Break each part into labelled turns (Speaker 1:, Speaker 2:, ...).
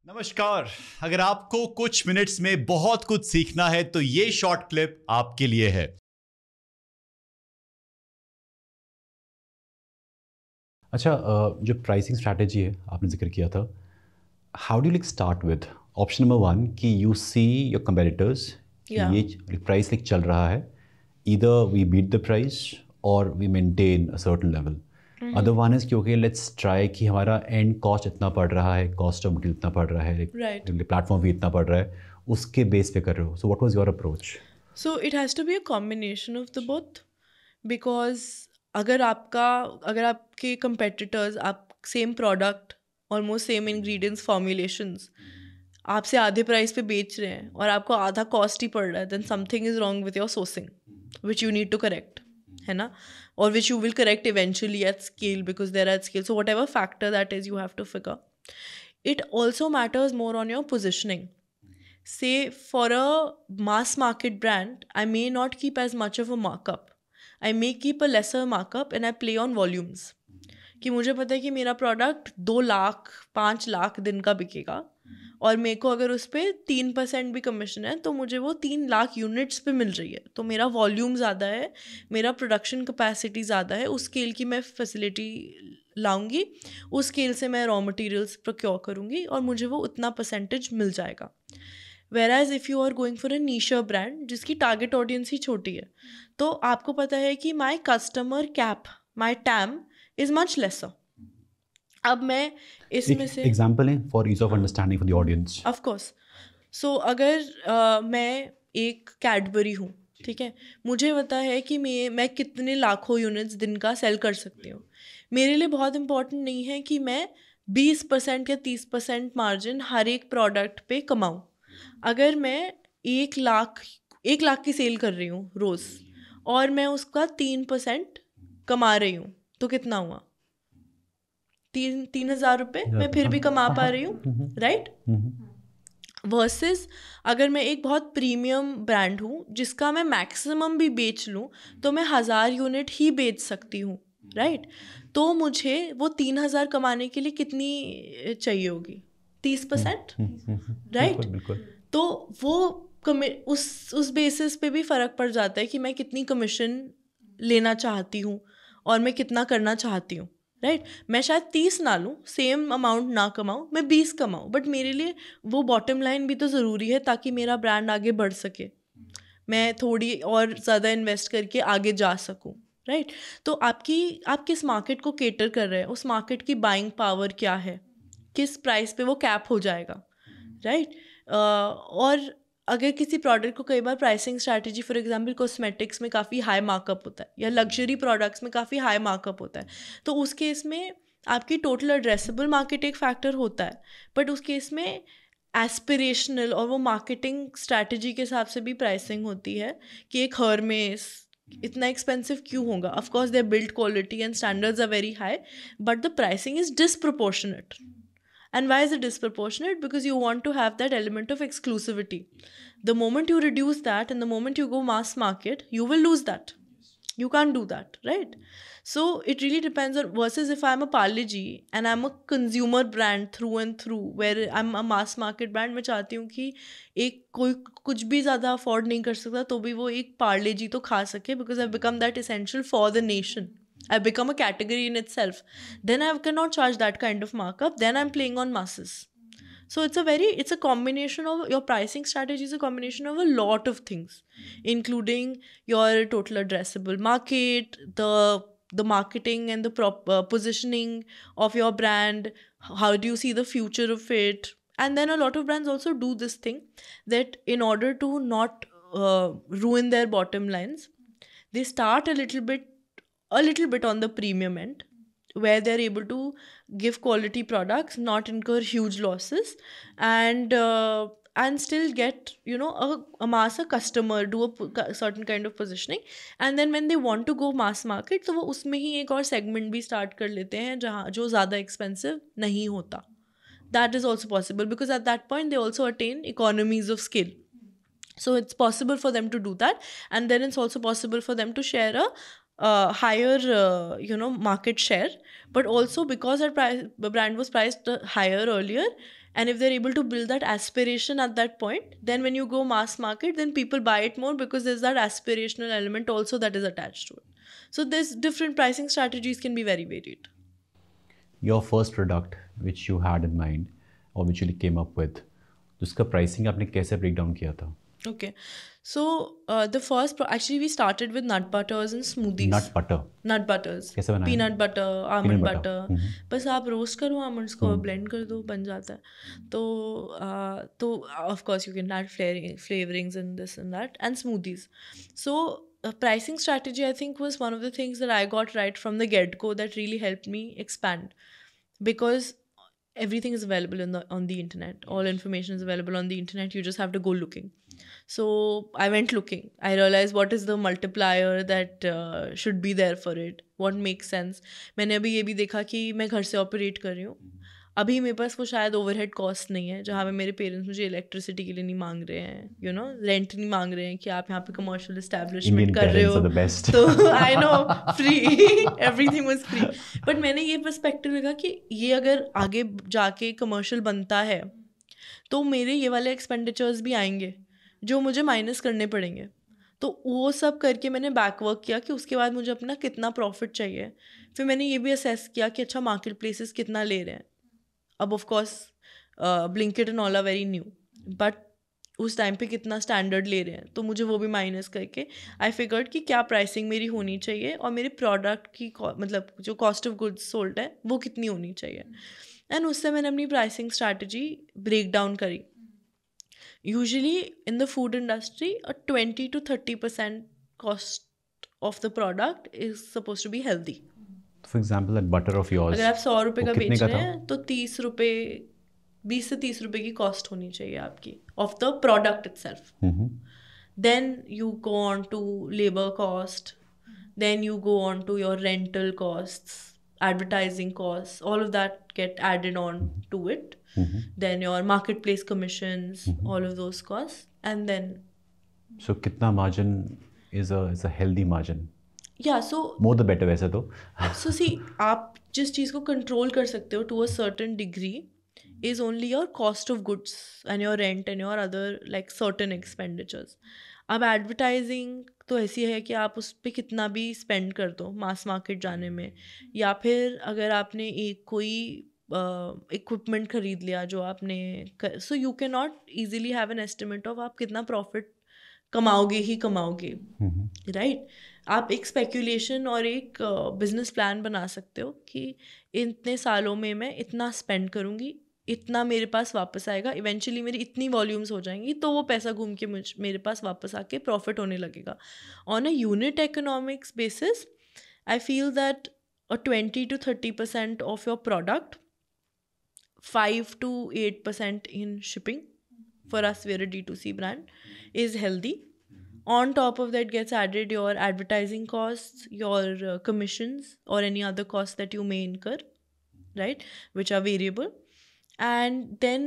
Speaker 1: नमस्कार। अगर आपको कुछ मिनट्स में बहुत कुछ सीखना है तो ये शॉर्ट क्लिप आपके लिए है।
Speaker 2: अच्छा, जो प्राइसिंग स्ट्रैटेजी है आपने जिक्र किया था, how do like start with option number one कि यू सी योर कंपेटिटर्स कि
Speaker 3: Yeah.
Speaker 2: ये प्राइस लाइक चल रहा है, either we beat the price और we maintain a certain level. Other one is कि ओके लेट्स ट्राई कि हमारा एंड कॉस्ट इतना पड़ रहा है, कॉस्ट ऑफ मटेरियल इतना पड़ रहा है,
Speaker 3: Right.
Speaker 2: प्लेटफॉर्म भी इतना पड़ रहा है, उसके बेस पे कर रहे हो। So what was your approach?
Speaker 3: So it has to be a combination of the both because अगर आपके competitors आप same product almost same ingredients formulations आपसे आधे प्राइस पे बेच रहे हैं और आपको आधा कॉस्ट ही पड़ रहा है, then something is wrong with your sourcing which you need to correct, है ना? or which you will correct eventually at scale because they're at scale. So whatever factor that is, you have to figure. It also matters more on your positioning. Say for a mass market brand, I may not keep as much of a markup. I may keep a lesser markup and I play on volumes. कि मुझे पता है कि मेरा product 2 lakh 5 lakh दिन का बिकेगा और मेरे को अगर उस पर 3% भी कमीशन है तो मुझे वो 3 लाख यूनिट्स पे मिल रही है, तो मेरा वॉल्यूम ज़्यादा है, मेरा प्रोडक्शन कैपेसिटी ज़्यादा है, उस स्केल की मैं फैसिलिटी लाऊंगी, उस स्केल से मैं रॉ मटेरियल्स प्रोक्योर करूँगी और मुझे वो उतना परसेंटेज मिल जाएगा। Whereas if you are going for a niche brand जिसकी टारगेट ऑडियंस ही छोटी है, तो आपको पता है कि my customer cap, my TAM is much lesser. अब मैं इसमें से
Speaker 2: एग्जाम्पल है for ease of understanding for the audience.
Speaker 3: Of course. So अगर मैं एक कैडबरी हूँ, ठीक है, मुझे पता है कि मैं कितने लाखों यूनिट्स दिन का सेल कर सकती हूँ। मेरे लिए बहुत इंपॉर्टेंट नहीं है कि मैं 20% या 30% मार्जिन हर एक प्रोडक्ट पे कमाऊँ। अगर मैं 1 लाख की सेल कर रही हूँ रोज़ और मैं उसका 3% कमा रही हूँ, तो कितना हुआ? 3,000 रुपये मैं फिर भी कमा पा रही हूँ, राइट? वर्सेस अगर मैं एक बहुत प्रीमियम ब्रांड हूँ जिसका मैं मैक्सिमम भी बेच लूँ तो मैं 1,000 यूनिट ही बेच सकती हूँ, राइट? तो मुझे वो 3,000 कमाने के लिए कितनी चाहिए होगी? 30%, राइट?
Speaker 2: बिल्कुल।
Speaker 3: तो वो उस बेसिस पे भी फ़र्क पड़ जाता है कि मैं कितनी कमीशन लेना चाहती हूँ और मैं कितना करना चाहती हूँ, राइट? मैं शायद 30 ना लूँ, सेम अमाउंट ना कमाऊँ, मैं 20 कमाऊँ, बट मेरे लिए वो बॉटम लाइन भी तो ज़रूरी है ताकि मेरा ब्रांड आगे बढ़ सके, मैं थोड़ी और ज़्यादा इन्वेस्ट करके आगे जा सकूँ, राइट? तो आप किस मार्केट को केटर कर रहे हैं, उस मार्केट की बाइंग पावर क्या है, किस प्राइस पे वो कैप हो जाएगा, राइट? और अगर किसी प्रोडक्ट को कई बार pricing strategy, for example cosmetics में काफ़ी हाई मार्कअप होता है या लग्जरी प्रोडक्ट्स में काफ़ी हाई मार्कअप होता है, तो उस केस में आपकी टोटल एड्रेसेबल मार्केट एक फैक्टर होता है, बट उस केस में एस्पिरेशनल और वो मार्केटिंग स्ट्रैटेजी के हिसाब से भी प्राइसिंग होती है कि एक हर्मेस इतना एक्सपेंसिव क्यों होगा। Of course their build quality and standards are very high, but the pricing is disproportionate. And why is it disproportionate? Because you want to have that element of exclusivity. The moment you reduce that and the moment you go mass market, you will lose that. You can't do that, right? So it really depends on, versus if I'm a Parle-G and I'm a consumer brand through and through, where I'm a mass market brand, मैं चाहती हूँ कि एक कोई कुछ भी ज़्यादा afford नहीं कर सकता तो भी वो एक Parle-G तो खा सके, because I've become that essential for the nation. I've become a category in itself. Then I cannot charge that kind of markup. Then I'm playing on masses. So it's a combination of, your pricing strategy is a combination of a lot of things, including your total addressable market, the marketing and the positioning of your brand. How do you see the future of it? And then a lot of brands also do this thing that in order to not ruin their bottom lines, they start a little bit on the premium end, where they're able to give quality products, not incur huge losses, and still get, amass a customer, do a certain kind of positioning, and then when they want to go mass market तो वो उसमें ही एक और segment भी start कर लेते हैं जहाँ जो ज़्यादा expensive नहीं होता. That is also possible because at that point they also attain economies of scale. So it's possible for them to do that, and then it's also possible for them to share a higher market share, but also because the brand was priced higher earlier And if they're able to build that aspiration at that point, then when you go mass market, then people buy it more because there's that aspirational element also that is attached to it. So there's different pricing strategies can be very varied.
Speaker 2: Your first product which you had in mind or which you came up with, उसका pricing आपने कैसे break down किया था?
Speaker 3: Okay, so the first actually we started with nut butters and smoothies. Nut butters.
Speaker 2: कैसे बनाया?
Speaker 3: Peanut butter, almond
Speaker 2: Peanut
Speaker 3: butter. बस आप roast करो almonds को, blend कर दो, बन जाता है. तो of course you can add flavorings and this and that, and smoothies. So pricing strategy I think was one of the things that I got right from the get-go that really helped me expand, because everything is available on the internet. All information is available on the internet. You just have to go looking. So I went looking. I realized what is the multiplier that should be there for it. What makes sense. मैंने अभी ये भी देखा कि मैं घर से operate कर रही हूँ. अभी मेरे पास वो शायद ओवरहेड कॉस्ट नहीं है जहाँ पे मेरे पेरेंट्स मुझे इलेक्ट्रिसिटी के लिए नहीं मांग रहे हैं, यू नो, रेंट नहीं मांग रहे हैं कि आप यहाँ पे कमर्शियल एस्टैब्लिशमेंट कर रहे हो, तो I know free, everything was free. But मैंने ये पर्सपेक्टिव देखा कि ये अगर आगे जाके कमर्शियल बनता है तो मेरे ये वाले एक्सपेंडिचर्स भी आएंगे जो मुझे माइनस करने पड़ेंगे. तो वो सब करके मैंने बैकवर्क किया कि उसके बाद मुझे अपना कितना प्रॉफिट चाहिए. फिर मैंने ये भी असेस किया कि अच्छा मार्केट प्लेसेस कितना ले रहे हैं. अब of course Blinkit and all are very new, but उस टाइम पे कितना स्टैंडर्ड ले रहे हैं, तो मुझे वो भी माइनस करके आई फिगर्ड कि क्या प्राइसिंग मेरी होनी चाहिए और मेरे प्रोडक्ट की मतलब जो कॉस्ट ऑफ गुड्स सोल्ड है वो कितनी होनी चाहिए. एंड उससे मैंने अपनी प्राइसिंग स्ट्रैटेजी ब्रेक डाउन करी. Usually in the food industry 20 to 30% cost of the product is suppose to be healthy.
Speaker 2: For example, that butter of yours,
Speaker 3: अगर आप 100 रुपये का बेच रहे हैं तो
Speaker 2: 20
Speaker 3: से 30 रुपये की कॉस्ट होनी चाहिए आपकी of the product itself. Then you go on to labour cost, then you go on to your rental costs, advertising costs, all of that get added on to it. Then your marketplace commissions, all of those costs, and then
Speaker 2: so kitna margin is a healthy margin?
Speaker 3: Yeah, so
Speaker 2: more the better वैसे तो.
Speaker 3: So see, आप जिस चीज़ को control कर सकते हो to a certain degree is only your cost of goods and your rent and your other like certain expenditures. अब advertising तो ऐसी है कि आप उस पर कितना भी स्पेंड कर दो मास मार्केट जाने में, या फिर अगर आपने एक कोई इक्विपमेंट खरीद लिया जो आपने, so you can not easily have an estimate of आप कितना प्रॉफिट कमाओगे ही कमाओगे, राइट. आप एक स्पेक्यूलेशन और एक बिजनेस प्लान बना सकते हो कि इतने सालों में मैं इतना स्पेंड करूँगी, इतना मेरे पास वापस आएगा, इवेंचुअली मेरी इतनी वॉल्यूम्स हो जाएंगी तो वो पैसा घूम के मेरे पास वापस आके प्रॉफिट होने लगेगा. On a unit economics basis I feel that 20 to 30% of your product, 5 to 8% in shipping, for us we're a D2C brand, is healthy. On top of that gets added your advertising costs, your commissions or any other costs that you may incur, right, which are variable. And then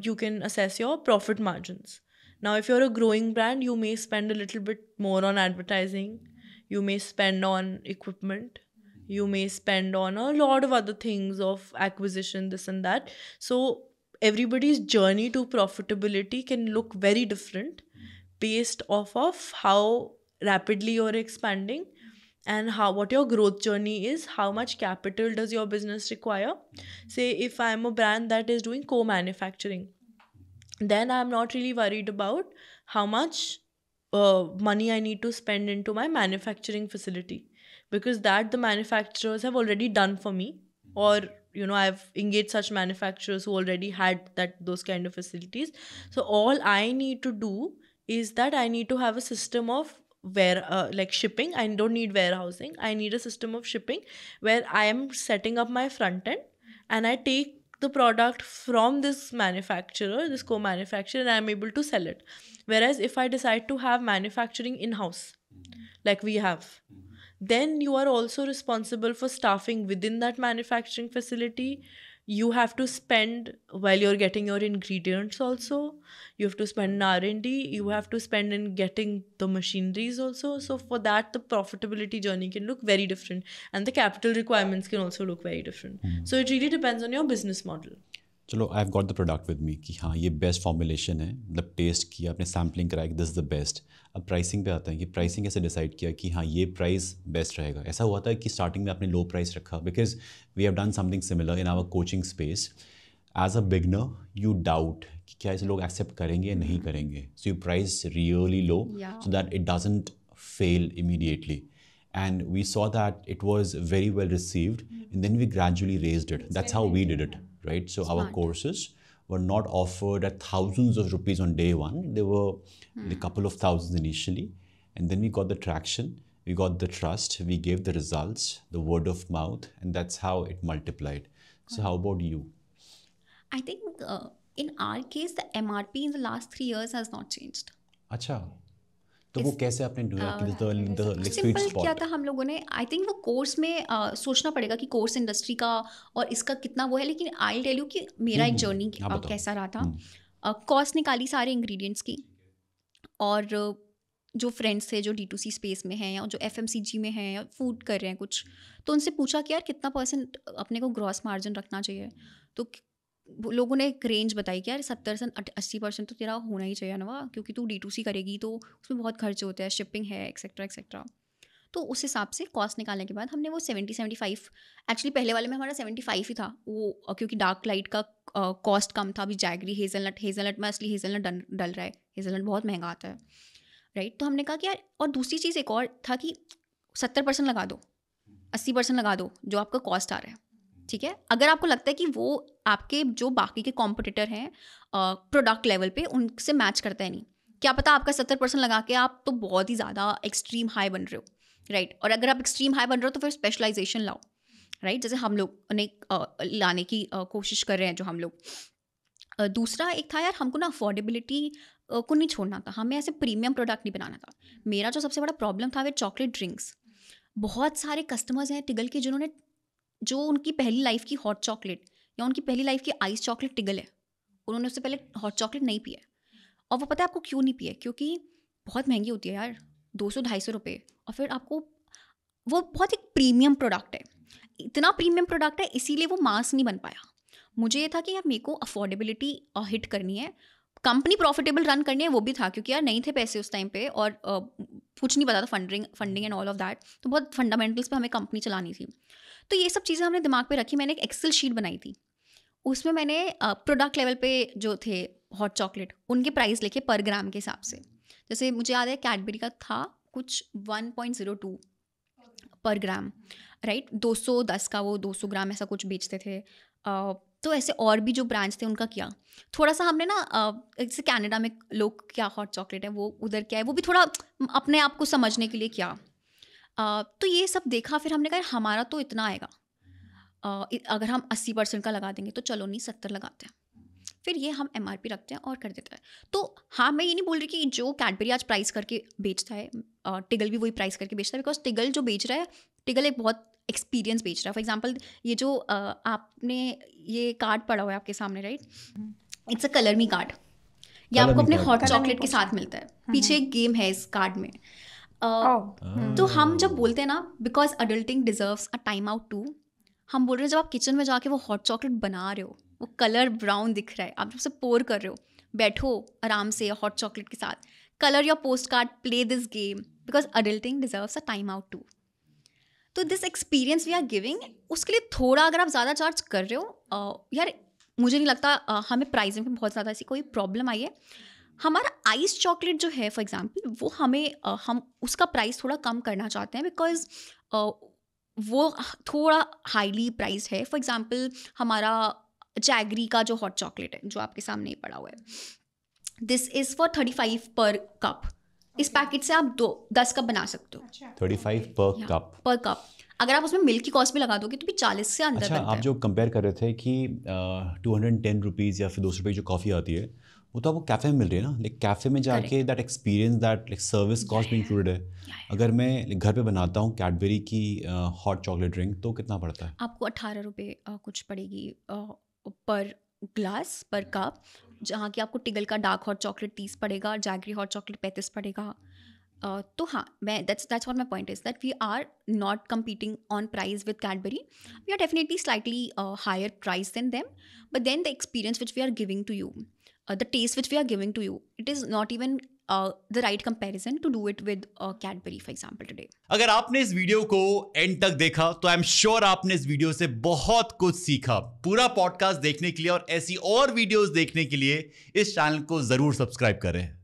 Speaker 3: you can assess your profit margins. Now if you're a growing brand, you may spend a little bit more on advertising, you may spend on equipment, you may spend on a lot of other things of acquisition, this and that. So everybody's journey to profitability can look very different based off of how rapidly you're expanding and what your growth journey is, how much capital does your business require. Say if I'm a brand that is doing co-manufacturing, then I'm not really worried about how much money I need to spend into my manufacturing facility, because that the manufacturers have already done for me, or you know, I've engaged such manufacturers who already had those kind of facilities. So all I need to do is that I need to have a system of like shipping. I don't need warehousing. I need a system of shipping where I am setting up my front end and I take the product from this manufacturer, this co-manufacturer, and I'm able to sell it. Whereas if I decide to have manufacturing in-house, like we have, then you are also responsible for staffing within that manufacturing facility. You have to spend while you're getting your ingredients also. You have to spend in R&D. You have to spend in getting the machineries also. So for that, the profitability journey can look very different. And the capital requirements can also look very different. So it really depends on your business model.
Speaker 2: चलो I have got the product with me कि हाँ ये best formulation है, मतलब test किया, आपने sampling कराया कि दिस इज़ द बेस्ट। अब प्राइसिंग पे आते हैं कि प्राइसिंग कैसे डिसाइड किया कि हाँ ये प्राइस बेस्ट रहेगा। ऐसा हुआ था कि स्टार्टिंग में आपने लो प्राइस रखा, because we have done something similar in our coaching space. As a beginner you doubt कि क्या इसे लोग एक्सेप्ट करेंगे या नहीं करेंगे, so you price really low so that it doesn't fail immediately, and we saw that it was very well received, and then we gradually raised it. That's how we did it, right? So our courses were not offered at thousands of rupees on day one. They were a couple of thousands initially, and then we got the traction, we got the trust, we gave the results, the word of mouth, and that's how it multiplied. So how about you?
Speaker 4: I think in our case the MRP in the last 3 years has not changed.
Speaker 2: अच्छा, तो वो कैसे आपने ढूंढा कि the like sweet
Speaker 4: simple
Speaker 2: spot?
Speaker 4: क्या था, हम लोगों ने आई थिंक वो कोर्स में सोचना पड़ेगा कि कोर्स इंडस्ट्री का और इसका कितना वो है, लेकिन आई टेल यू कि मेरा एक जर्नी कैसा रहा था। कॉस्ट निकाली सारे इंग्रेडिएंट्स की, और जो फ्रेंड्स थे जो D2C स्पेस में हैं या जो FMCG में हैं या फूड कर रहे हैं कुछ, तो उनसे पूछा कि यार कितना % अपने को ग्रॉस मार्जिन रखना चाहिए। तो लोगों ने एक रेंज बताई कि यार 70 से 80% तो तेरा होना ही चाहिए ना, क्योंकि तू D2C करेगी तो उसमें बहुत खर्च होते हैं, शिपिंग है एक्सेट्रा एक्सेट्रा। तो उस हिसाब से कॉस्ट निकालने के बाद हमने वो 70-75, एक्चुअली पहले वाले में हमारा 75 ही था वो, क्योंकि डार्क लाइट का कॉस्ट कम था। अभी जैगरी हेज़लनट में असली हेज़लनट डल रहा है, हेज़लनट बहुत महंगा आता है, राइट। तो हमने कहा कि यार, और दूसरी चीज़ एक और था कि 70% लगा दो, 80% लगा दो जो आपका कॉस्ट आ रहा है, ठीक है। अगर आपको लगता है कि वो आपके जो बाकी के कॉम्पिटिटर हैं प्रोडक्ट लेवल पे उनसे मैच करता है नहीं, क्या पता आपका 70% लगा के आप तो बहुत ही ज़्यादा एक्सट्रीम हाई बन रहे हो, राइट। और अगर आप एक्सट्रीम हाई बन रहे हो तो फिर स्पेशलाइजेशन लाओ, राइट, जैसे हम लोग ने लाने की कोशिश कर रहे हैं जो हम लोग। दूसरा एक था यार, हमको ना अफोर्डेबिलिटी को नहीं छोड़ना था, हमें ऐसे प्रीमियम प्रोडक्ट नहीं बनाना था। मेरा जो सबसे बड़ा प्रॉब्लम था वो चॉकलेट ड्रिंक्स। बहुत सारे कस्टमर्स हैं टिगल के जिन्होंने, जो उनकी पहली लाइफ की हॉट चॉकलेट या उनकी पहली लाइफ की आइस चॉकलेट टिगल है, उन्होंने उससे पहले हॉट चॉकलेट नहीं पी है। और वो पता है आपको क्यों नहीं पिए? क्योंकि बहुत महंगी होती है यार, 200-250 रुपये, और फिर आपको वो बहुत एक प्रीमियम प्रोडक्ट है, इतना प्रीमियम प्रोडक्ट है, इसीलिए वो मास नहीं बन पाया। मुझे ये था कि यार मेरे को अफोर्डेबिलिटी हिट करनी है, कंपनी प्रॉफिटेबल रन करनी है, वो भी था क्योंकि यार नहीं थे पैसे उस टाइम पे, और कुछ नहीं पता था funding and all of that, तो बहुत फंडामेंटल्स पे हमें कंपनी चलानी थी। तो ये सब चीज़ें हमने दिमाग पे रखी। मैंने एक एक्सेल शीट बनाई थी, उसमें मैंने प्रोडक्ट लेवल पे जो थे हॉट चॉकलेट उनके प्राइस लिखे पर ग्राम के हिसाब से। जैसे मुझे याद है कैडबरी का था कुछ 1.02 पर ग्राम, राइट, 210 का वो 200 ग्राम ऐसा कुछ बेचते थे। तो ऐसे और भी जो ब्रांड्स थे उनका किया थोड़ा सा हमने ना, जैसे कनाडा में लोग क्या हॉट चॉकलेट है वो उधर क्या है, वो भी थोड़ा अपने आप को समझने के लिए किया। तो ये सब देखा, फिर हमने कहा हमारा तो इतना आएगा, अगर हम 80% का लगा देंगे तो चलो नहीं 70 लगाते हैं, फिर ये हम MRP रखते हैं और कर देते हैं। तो हाँ, मैं ये नहीं बोल रही कि जो कैडबरी आज प्राइस करके बेचता है टिगल भी वही प्राइस करके बेचता है, बिकॉज टिगल जो बेच रहा है, टिगल एक बहुत एक्सपीरियंस बेच रहा है। फॉर एग्जांपल ये जो आपने ये कार्ड पड़ा हुआ है आपके सामने, right, it's a colour me card, ये आपको अपने हॉट चॉकलेट के साथ मिलता है। पीछे एक गेम है इस कार्ड में। तो हम जब बोलते हैं ना because adulting deserves a time out too, हम बोल रहे हैं जब आप किचन में जाके वो हॉट चॉकलेट बना रहे हो, वो कलर ब्राउन दिख रहा है, आप जब से पोर कर रहे हो, बैठो आराम से हॉट चॉकलेट के साथ, colour your postcard, play this game, because adulting deserves a time out too. तो this experience we are giving, उसके लिए थोड़ा अगर आप ज़्यादा चार्ज कर रहे हो, यार मुझे नहीं लगता हमें प्राइसिंग में बहुत ज़्यादा ऐसी कोई प्रॉब्लम आई है। हमारा आइस चॉकलेट जो है फॉर एग्जांपल, वो हमें हम उसका प्राइस थोड़ा कम करना चाहते हैं, बिकॉज वो थोड़ा हाईली प्राइस है। फॉर एग्जांपल हमारा जैगरी का जो हॉट चॉकलेट है जो आपके सामने ही पड़ा हुआ है, दिस इज़ फॉर 35 पर कप। इस पैकेट से आप 10 कप बना सकते हो।
Speaker 2: 35 पर कप।
Speaker 4: अगर आप उसमें मिल्क की कॉस्ट भी लगा दोगे तो भी 40 से अंदर बनता है।
Speaker 2: आप जो कंपेयर कर रहे थे कि 210 रुपीज़ या फिर 200 रुपये जो कॉफ़ी आती है, वो तो आपको कैफ़े में मिल रही है ना, लाइक कैफ़े में जाके that experience, that like service cost भी इंक्लूडेड है। अगर मैं घर पे बनाता हूँ कैडबरी की हॉट चॉकलेट ड्रिंक, तो कितना पड़ता है?
Speaker 4: आपको 18 रुपये कुछ पड़ेगी पर ग्लास पर कप, जहाँ की आपको टिगल का डार्क हॉट चॉकलेट 30 पड़ेगा, जैगरी हॉट चॉकलेट 35 पड़ेगा, तो हाँ, मैं that's what my point is, that we are not competing on price with Cadbury. We are definitely slightly higher price than them, but then the experience which we are giving to you, the taste which we are giving to you, it is not even the right comparison to do it with Cadbury, for example, today.
Speaker 1: अगर आपने इस video को and तक देखा तो I am sure आपने इस video से बहुत कुछ सीखा। पूरा पॉडकास्ट देखने के लिए और ऐसी और वीडियोस देखने के लिए इस चैनल को जरूर सब्सक्राइब करें।